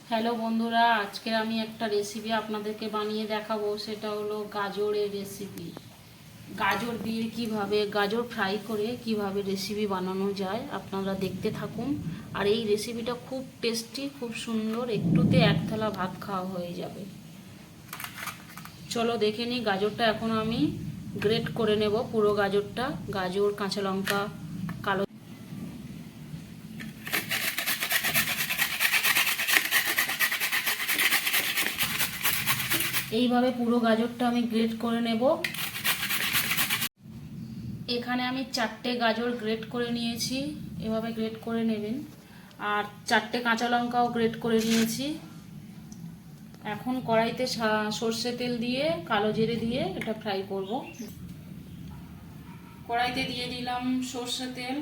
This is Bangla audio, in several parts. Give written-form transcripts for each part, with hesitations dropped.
হ্যালো বন্ধুরা, আজকে আমি একটা রেসিপি আপনাদেরকে বানিয়ে দেখাবো। সেটা হলো গাজরের রেসিপি। গাজর দিয়ে গাজর ফ্রাই করে কিভাবে রেসিপি বানানো যায় আপনারা দেখতে থাকুন। আর এই রেসিপিটা খুব টেস্টি, খুব সুন্দর, একটুতে এক থালা ভাত খাওয়া হয়ে যাবে। চলো দেখে নিই। গাজরটা এখন আমি গ্রেট করে নেব, পুরো গাজরটা। গাজর, কাঁচা লঙ্কা, কালো এইভাবে পুরো গাজরটা আমি গ্রেট করে নেব। এখানে আমি 4টে গাজর গ্রেট করে নিয়েছি, এভাবে গ্রেট করে নেবেন। আর 4টে কাঁচা লঙ্কাও গ্রেট করে নিয়েছি। এখন কড়াইতে সর্ষে তেল দিয়ে কালো জিরে দিয়ে এটা ফ্রাই করব। কড়াইতে দিয়ে দিলাম সর্ষে তেল।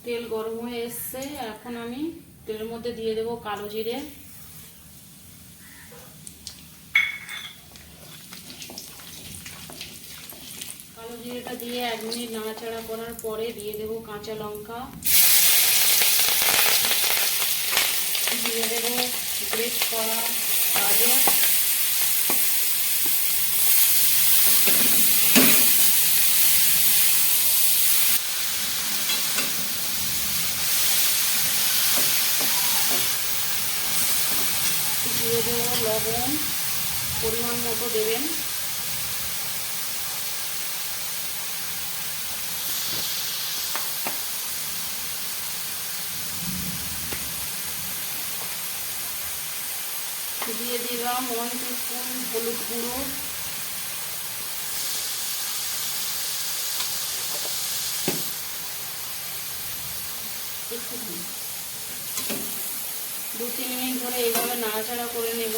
তেল গরম হয়ে এসছে, এখন আমি তেলের মধ্যে দিয়ে দেব কালো জিরে। কালো জিরেটা দিয়ে 1 মিনিট নাড়াচাড়া করার পরে দিয়ে দেব কাঁচা লঙ্কা, দিয়ে দেব গ্রেট করা গাজর, দিয়ে দেব লবণ, পরিমাণ মতো দেবেন। দিয়ে দিলাম 1 টিস্পুন হলুদ গুঁড়ো, একটু 2-3 মিনিট ধরে এইভাবে নাড়াচাড়া করে নেব।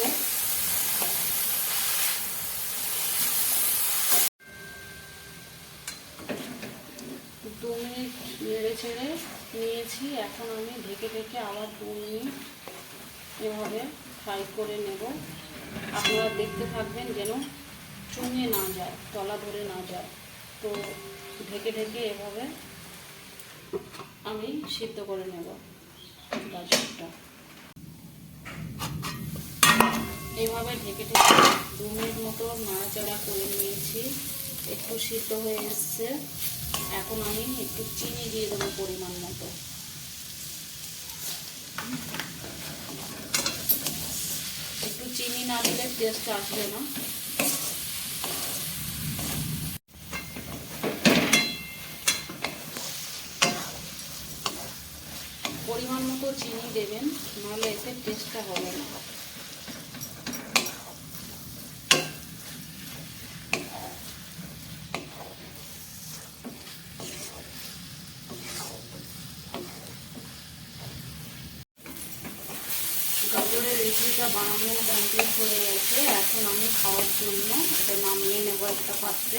দু মিনিট নেড়ে ছেড়ে নিয়েছি। এখন আমি ঢেকে ঢেকে আবার 2 মিনিট এভাবে ফ্রাই করে নেব। আপনারা দেখতে থাকবেন যেন চুঙে না যায়, তলা ধরে না যায়। তো ঢেকে ঢেকে এভাবে আমি সিদ্ধ করে নেব গাজরটা। এইভাবে ঢেকে ঢেকে 2 মিনিট মতো নাড়াচাড়া করে নিয়েছি। একটু সিদ্ধ হয়ে এসছে। এখন আমি একটু চিনি দিয়ে দেবো পরিমাণ মতো। একটু চিনি না দিলে টেস্ট আসবে না। পরিমাণ মতো চিনি দেবেন, নাহলে এতে টেস্টটা হবে না। গাজরের রেসিপিটা বানানো কমপ্লিট হয়ে গেছে। এখন আমি খাওয়ার জন্য এটা নামিয়ে নেব একটা পাত্রে।